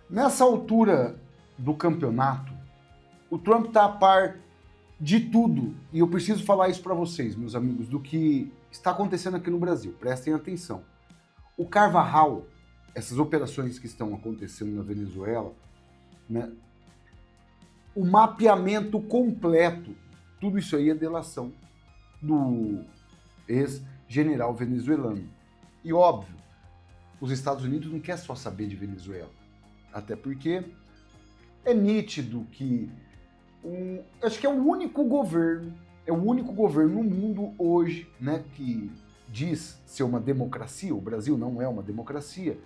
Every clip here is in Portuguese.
Nessa altura do campeonato, o Trump está a par de tudo, e eu preciso falar isso para vocês, meus amigos, do que está acontecendo aqui no Brasil. Prestem atenção. O Carvajal, essas operações que estão acontecendo na Venezuela, né, o mapeamento completo, tudo isso aí é delação do ex-general venezuelano. E óbvio, os Estados Unidos não querem só saber de Venezuela, até porque é nítido que acho que é o único governo no mundo hoje, né, que diz ser uma democracia. O Brasil não é uma democracia,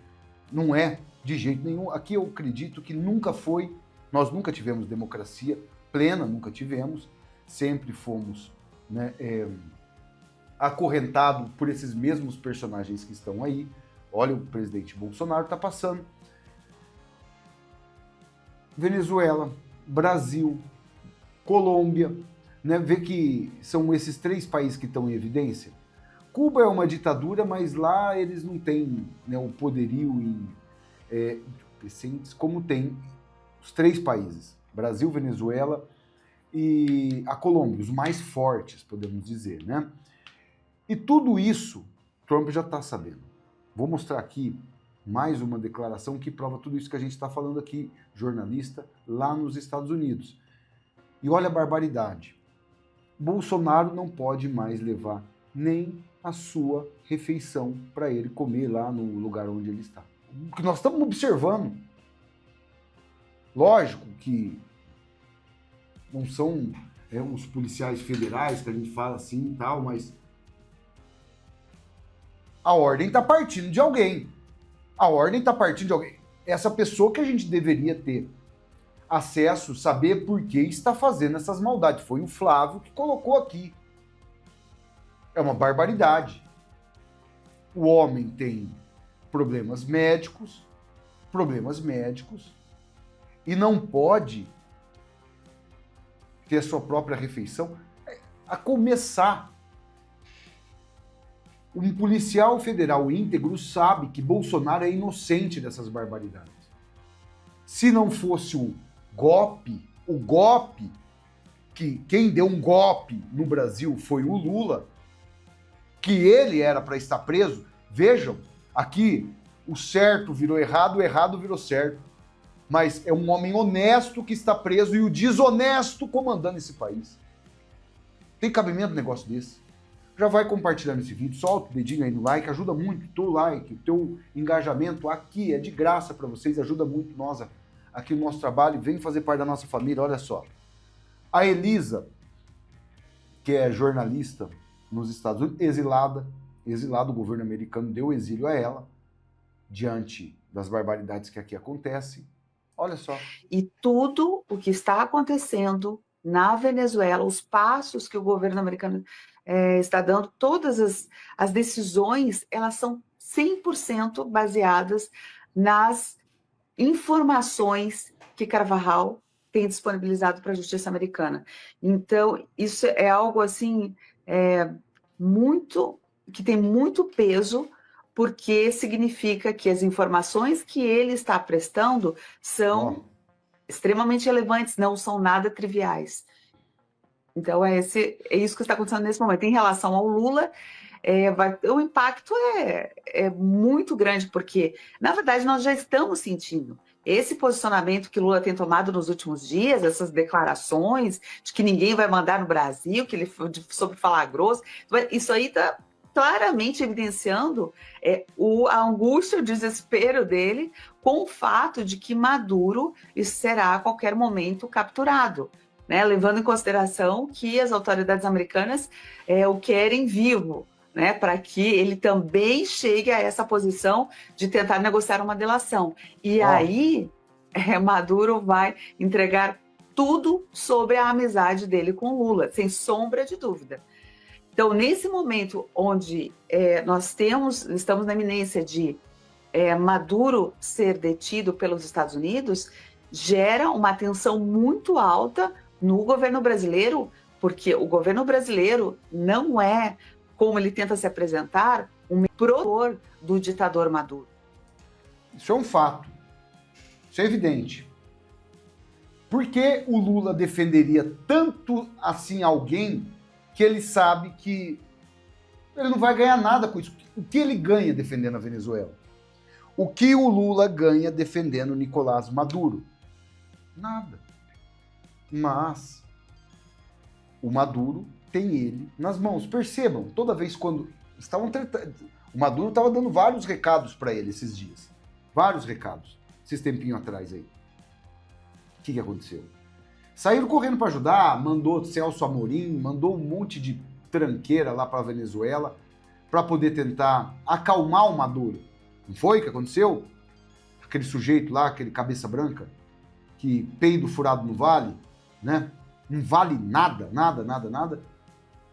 não é de jeito nenhum. Aqui eu acredito que nunca foi, nós nunca tivemos democracia plena, nunca tivemos, sempre fomos, né, acorrentados por esses mesmos personagens que estão aí. Olha, o presidente Bolsonaro está passando. Venezuela, Brasil, Colômbia, né? Vê que são esses 3 países que estão em evidência. Cuba é uma ditadura, mas lá eles não têm, né, o poderio como tem os 3 países, Brasil, Venezuela e a Colômbia, os mais fortes, podemos dizer, né? E tudo isso Trump já está sabendo. Vou mostrar aqui mais uma declaração que prova tudo isso que a gente está falando aqui, jornalista, lá nos Estados Unidos. E olha a barbaridade. Bolsonaro não pode mais levar nem a sua refeição para ele comer lá no lugar onde ele está. O que nós estamos observando. Lógico que não são os policiais federais que a gente fala assim e tal, mas a ordem está partindo de alguém. A ordem está partindo de alguém. Essa pessoa que a gente deveria ter acesso, saber por que está fazendo essas maldades. Foi o Flávio que colocou aqui. É uma barbaridade. O homem tem problemas médicos, e não pode ter a sua própria refeição. A começar, um policial federal íntegro sabe que Bolsonaro é inocente dessas barbaridades. Se não fosse o golpe, que quem deu um golpe no Brasil foi o Lula, que ele era para estar preso. Vejam, aqui o certo virou errado, o errado virou certo. Mas é um homem honesto que está preso e o desonesto comandando esse país. Tem cabimento um negócio desse? Já vai compartilhando esse vídeo, solta o dedinho aí no like, ajuda muito o teu like, o teu engajamento aqui é de graça para vocês, ajuda muito nós aqui no nosso trabalho, vem fazer parte da nossa família. Olha só. A Elisa, que é jornalista nos Estados Unidos, exilada, o governo americano deu exílio a ela, diante das barbaridades que aqui acontecem. Olha só. E tudo o que está acontecendo na Venezuela, os passos que o governo americano está dando, todas as decisões, elas são 100% baseadas nas informações que Carvajal tem disponibilizado para a justiça americana. Então, isso é algo assim, que tem muito peso, porque significa que as informações que ele está prestando são extremamente relevantes, não são nada triviais. Então, é isso que está acontecendo nesse momento. Em relação ao Lula, o impacto é muito grande, porque, na verdade, nós já estamos sentindo esse posicionamento que Lula tem tomado nos últimos dias, essas declarações de que ninguém vai mandar no Brasil, que ele sobre falar grosso, isso aí está claramente evidenciando a angústia, o desespero dele com o fato de que Maduro será a qualquer momento capturado, né? Levando em consideração que as autoridades americanas o querem vivo, né? Para que ele também chegue a essa posição de tentar negociar uma delação. E aí Maduro vai entregar tudo sobre a amizade dele com Lula, sem sombra de dúvida. Então, nesse momento onde nós estamos na iminência de Maduro ser detido pelos Estados Unidos, gera uma tensão muito alta no governo brasileiro, porque o governo brasileiro não é, como ele tenta se apresentar, um protetor do ditador Maduro. Isso é um fato. Isso é evidente. Por que o Lula defenderia tanto assim alguém que ele sabe que ele não vai ganhar nada com isso? O que ele ganha defendendo a Venezuela? O que o Lula ganha defendendo Nicolás Maduro? Nada. Mas o Maduro tem ele nas mãos. Percebam, toda vez quando estavam tratando, o Maduro estava dando vários recados para ele esses dias. Vários recados. Esses tempinhos atrás aí. O que aconteceu? Saíram correndo para ajudar, mandou Celso Amorim, mandou um monte de tranqueira lá para a Venezuela para poder tentar acalmar o Maduro. Não foi o que aconteceu? Aquele sujeito lá, aquele cabeça branca, que peido furado no vale, né? Não vale nada, nada, nada, nada.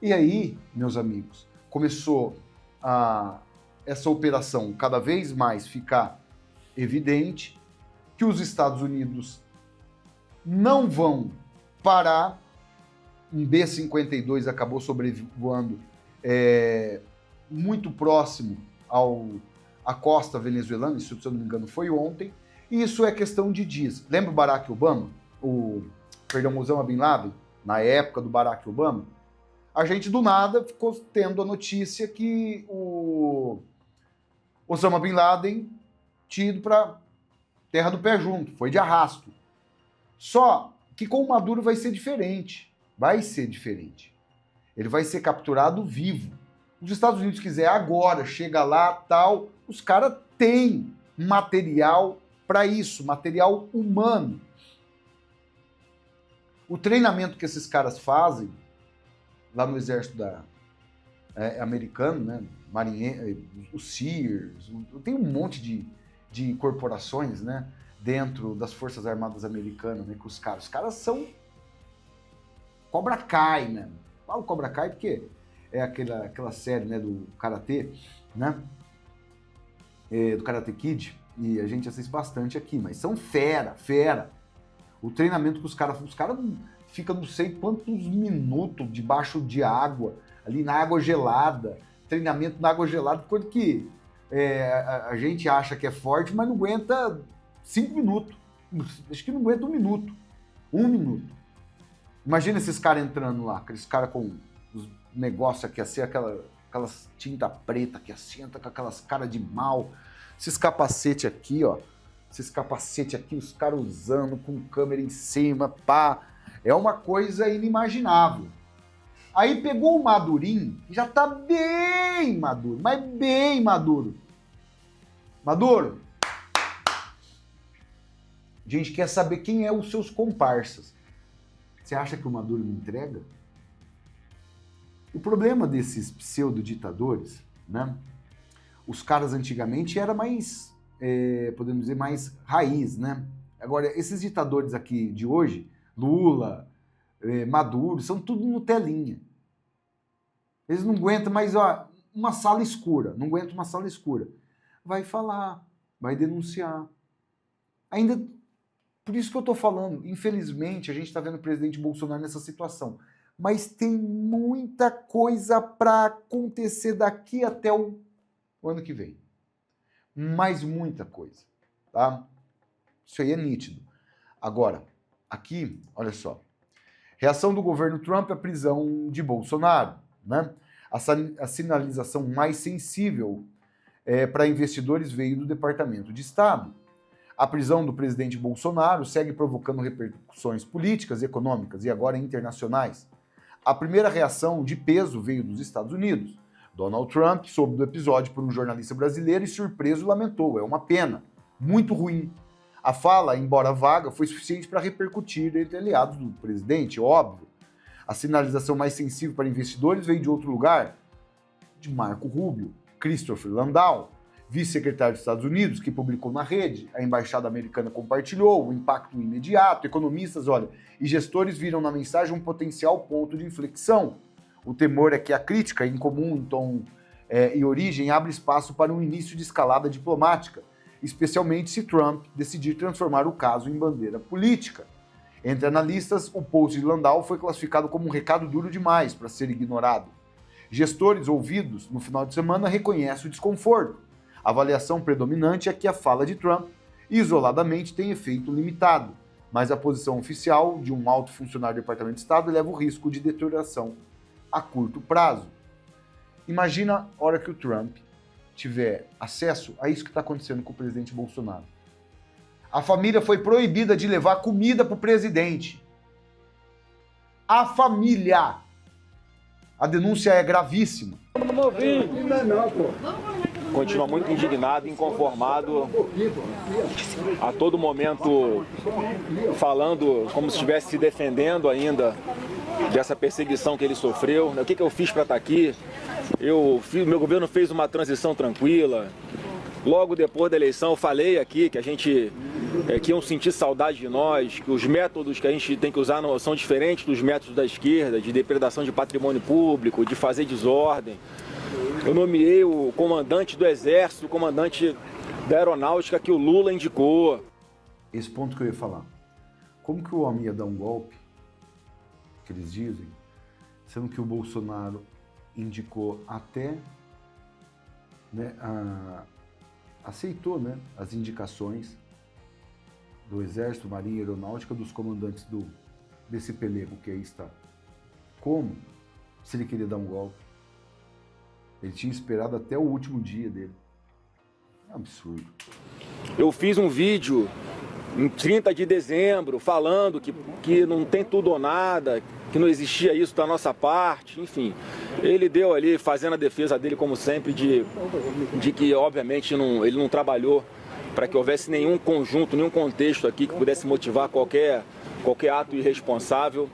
E aí, meus amigos, começou essa operação cada vez mais ficar evidente que os Estados Unidos não vão parar. Um B-52 acabou sobrevoando muito próximo à costa venezuelana, isso, se eu não me engano, foi ontem, e isso é questão de dias. Lembra o Barack Obama? Osama Bin Laden, na época do Barack Obama? A gente, do nada, ficou tendo a notícia que o Osama Bin Laden tinha ido para terra do pé junto, foi de arrasto. Só que com o Maduro vai ser diferente. Vai ser diferente. Ele vai ser capturado vivo. Os Estados Unidos quiser agora, chega lá, tal, os caras têm material para isso, material humano. O treinamento que esses caras fazem lá no exército americano, né, marinheiro, os Sears, tem um monte de corporações, né, dentro das Forças Armadas Americanas, né, que os caras são Cobra Kai, né? Falo Cobra Kai porque é aquela série, né, do Karatê, né, do Karate Kid, e a gente assiste bastante aqui, mas são fera. O treinamento que os caras ficam não sei quantos minutos debaixo de água, ali na água gelada, treinamento na água gelada, coisa que a gente acha que é forte, mas não aguenta 5 minutos. Acho que não aguenta 1 minuto. 1 minuto. Imagina esses caras entrando lá, aqueles caras com os negócios aqui assim, aquelas tinta preta que assim, com aquelas caras de mal, esses capacetes aqui, ó. Esses capacetes aqui, os caras usando com câmera em cima, pá. É uma coisa inimaginável. Aí pegou o Madurinho, já tá bem maduro, mas bem maduro. Maduro, a gente quer saber quem é os seus comparsas. Você acha que o Maduro não entrega? O problema desses pseudo-ditadores, né? Os caras antigamente era mais, podemos dizer, mais raiz, né? Agora, esses ditadores aqui de hoje, Lula, Maduro, são tudo Nutelinha. Eles não aguentam mais, ó, uma sala escura, não aguentam uma sala escura. Vai falar, vai denunciar. Ainda, por isso que eu tô falando, infelizmente, a gente tá vendo o presidente Bolsonaro nessa situação. Mas tem muita coisa para acontecer daqui até o ano que vem. Mas muita coisa, tá? Isso aí é nítido. Agora, aqui, olha só. Reação do governo Trump à prisão de Bolsonaro, né? A sinalização mais sensível para investidores veio do Departamento de Estado. A prisão do presidente Bolsonaro segue provocando repercussões políticas, econômicas e agora internacionais. A primeira reação de peso veio dos Estados Unidos. Donald Trump soube do episódio por um jornalista brasileiro e surpreso lamentou. É uma pena. Muito ruim. A fala, embora vaga, foi suficiente para repercutir entre aliados do presidente, óbvio. A sinalização mais sensível para investidores veio de outro lugar, de Marco Rubio, Christopher Landau, vice-secretário dos Estados Unidos, que publicou na rede, a embaixada americana compartilhou o impacto imediato, economistas, olha, e gestores viram na mensagem um potencial ponto de inflexão. O temor é que a crítica, incomum em tom e origem, abre espaço para um início de escalada diplomática, especialmente se Trump decidir transformar o caso em bandeira política. Entre analistas, o post de Landau foi classificado como um recado duro demais para ser ignorado. Gestores ouvidos no final de semana reconhecem o desconforto. A avaliação predominante é que a fala de Trump Isoladamente tem efeito limitado, mas a posição oficial de um alto funcionário do Departamento de Estado leva o risco de deterioração a curto prazo. Imagina a hora que o Trump tiver acesso a isso que está acontecendo com o presidente Bolsonaro. A família foi proibida de levar comida para o presidente. A família. A denúncia é gravíssima. Continua muito indignado, inconformado, a todo momento falando como se estivesse se defendendo ainda dessa perseguição que ele sofreu. O que eu fiz para estar aqui? Meu governo fez uma transição tranquila. Logo depois da eleição eu falei aqui que que iam sentir saudade de nós, que os métodos que a gente tem que usar são diferentes dos métodos da esquerda, de depredação de patrimônio público, de fazer desordem. Eu nomeei o comandante do Exército, o comandante da Aeronáutica que o Lula indicou. Esse ponto que eu ia falar. Como que o homem ia dar um golpe, que eles dizem, sendo que o Bolsonaro indicou até, né, aceitou, né, as indicações do Exército, Marinha e Aeronáutica dos comandantes desse pelego que aí está. Como? Se ele queria dar um golpe. Ele tinha esperado até o último dia dele. É um absurdo. Eu fiz um vídeo em 30 de dezembro falando que não tem tudo ou nada, que não existia isso da nossa parte, enfim. Ele deu ali, fazendo a defesa dele como sempre, de que obviamente ele não trabalhou para que houvesse nenhum conjunto, nenhum contexto aqui que pudesse motivar qualquer ato irresponsável.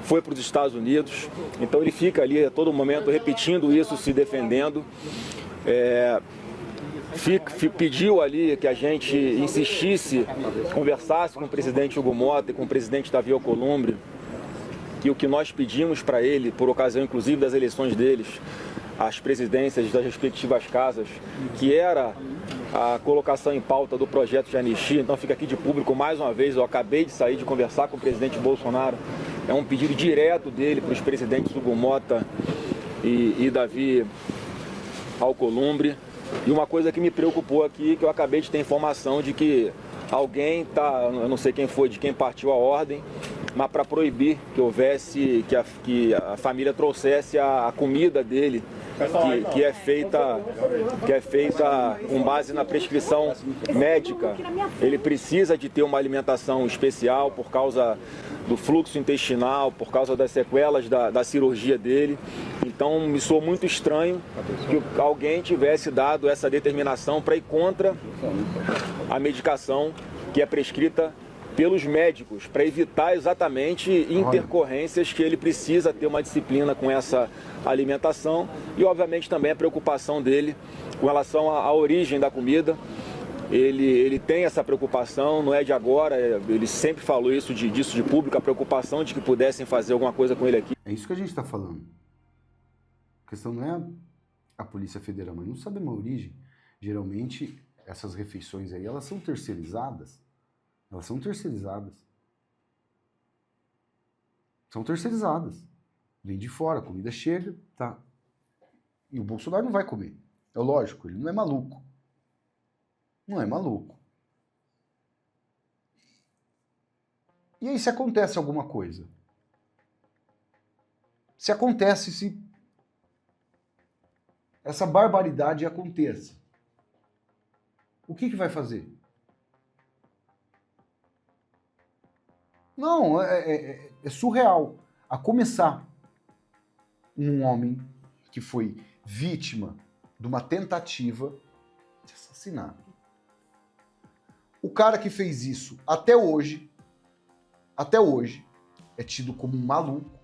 Foi para os Estados Unidos, então ele fica ali a todo momento repetindo isso, se defendendo. Pediu ali que a gente insistisse, conversasse com o presidente Hugo Mota e com o presidente Davi Alcolumbre, que o que nós pedimos para ele, por ocasião inclusive das eleições deles, as presidências das respectivas casas, que era a colocação em pauta do projeto de anistia. Então fica aqui de público mais uma vez, eu acabei de sair de conversar com o presidente Bolsonaro, é um pedido direto dele para os presidentes Hugo Mota e Davi Alcolumbre. E uma coisa que me preocupou aqui, que eu acabei de ter informação de que alguém eu não sei quem foi, de quem partiu a ordem, mas para proibir que houvesse, que a família trouxesse a comida dele, que é feita com base na prescrição médica. Ele precisa de ter uma alimentação especial por causa do fluxo intestinal, por causa das sequelas da cirurgia dele. Então me soou muito estranho que alguém tivesse dado essa determinação para ir contra a medicação que é prescrita pelos médicos, para evitar exatamente intercorrências que ele precisa ter uma disciplina com essa alimentação e, obviamente, também a preocupação dele com relação à origem da comida. Ele tem essa preocupação, não é de agora, ele sempre falou disso de público, a preocupação de que pudessem fazer alguma coisa com ele aqui. É isso que a gente está falando. A questão não é a Polícia Federal, mas não sabemos a origem. Geralmente, essas refeições aí, elas são terceirizadas. Elas são terceirizadas. São terceirizadas. Vem de fora, a comida chega, tá. E o Bolsonaro não vai comer. É lógico, ele não é maluco. Não é maluco. E aí, se acontece alguma coisa? Se essa barbaridade aconteça, o que vai fazer? Não, é surreal. A começar, um homem que foi vítima de uma tentativa de assassinato. O cara que fez isso até hoje, é tido como um maluco.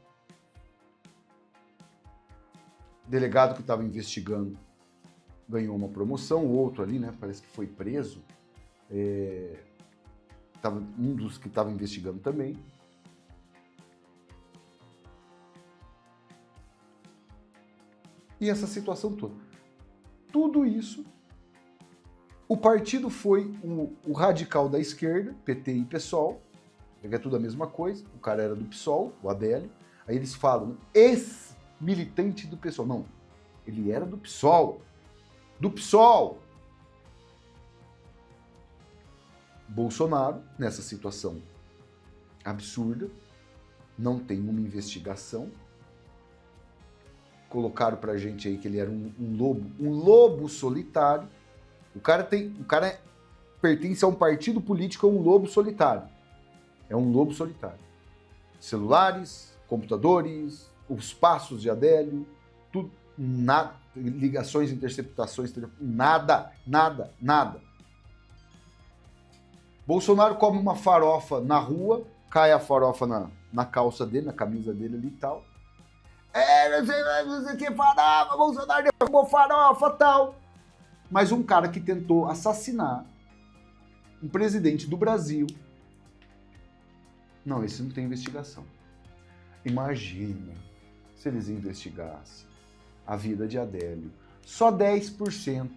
O delegado que estava investigando ganhou uma promoção, o outro ali, né, parece que foi preso. Um dos que estava investigando também. E essa situação toda. Tudo isso, o partido foi o radical da esquerda, PT e PSOL, que é tudo a mesma coisa, o cara era do PSOL, o Adélio, aí eles falam, ex-militante do PSOL. Não, ele era do PSOL. Do PSOL! Bolsonaro, nessa situação absurda, não tem uma investigação. Colocaram pra gente aí que ele era um lobo solitário. O cara pertence a um partido político, é um lobo solitário. É um lobo solitário. Celulares, computadores, os passos de Adélio, tudo, nada, ligações, interceptações, nada. Bolsonaro come uma farofa na rua, cai a farofa na calça dele, na camisa dele ali e tal. Não sei o que, farofa, Bolsonaro derrubou farofa e tal. Mas um cara que tentou assassinar um presidente do Brasil. Não, esse não tem investigação. Imagina se eles investigassem a vida de Adélio. Só 10%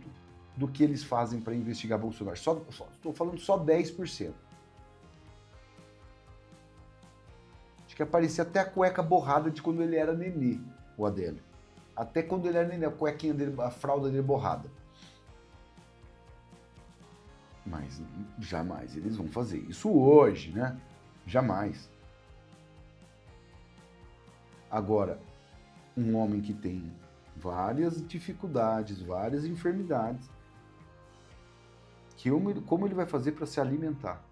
do que eles fazem para investigar Bolsonaro. Estou falando só 10%. Acho que aparecia até a cueca borrada de quando ele era nenê, o Adélio. Até quando ele era nenê, a cuequinha dele, a fralda dele borrada. Mas jamais eles vão fazer isso hoje, né? Jamais. Agora, um homem que tem várias dificuldades, várias enfermidades, como ele vai fazer para se alimentar?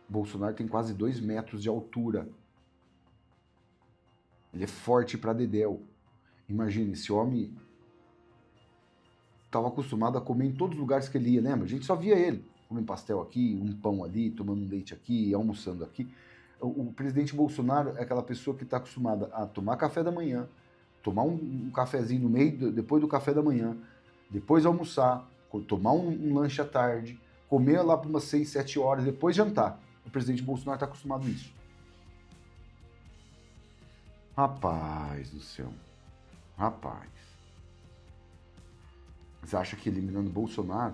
Bolsonaro tem quase 2 metros de altura. Ele é forte para dedéu. Imagine, esse homem estava acostumado a comer em todos os lugares que ele ia, lembra? A gente só via ele comendo pastel aqui, um pão ali, tomando um leite aqui, almoçando aqui. O presidente Bolsonaro é aquela pessoa que está acostumada a tomar café da manhã, tomar um cafezinho no meio, depois do café da manhã, depois almoçar, tomar um lanche à tarde, comer lá por umas 6, 7 horas, depois jantar. O presidente Bolsonaro está acostumado a isso. Rapaz do céu. Rapaz. Você acha que eliminando Bolsonaro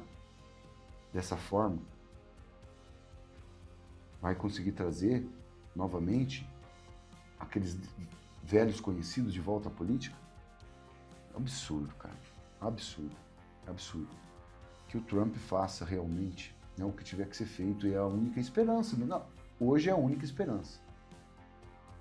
dessa forma vai conseguir trazer novamente aqueles velhos conhecidos de volta à política? Absurdo, cara. Absurdo. Que o Trump faça realmente, né, o que tiver que ser feito, é a única esperança. Não, hoje é a única esperança.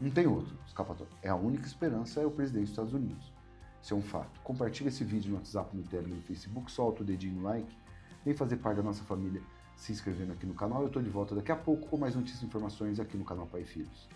Não tem outro escapatório. É a única esperança, é o presidente dos Estados Unidos. Isso é um fato. Compartilha esse vídeo no WhatsApp, no Telegram, no Facebook, solta o dedinho no like, vem fazer parte da nossa família se inscrevendo aqui no canal. Eu estou de volta daqui a pouco com mais notícias e informações aqui no canal Pai e Filhos.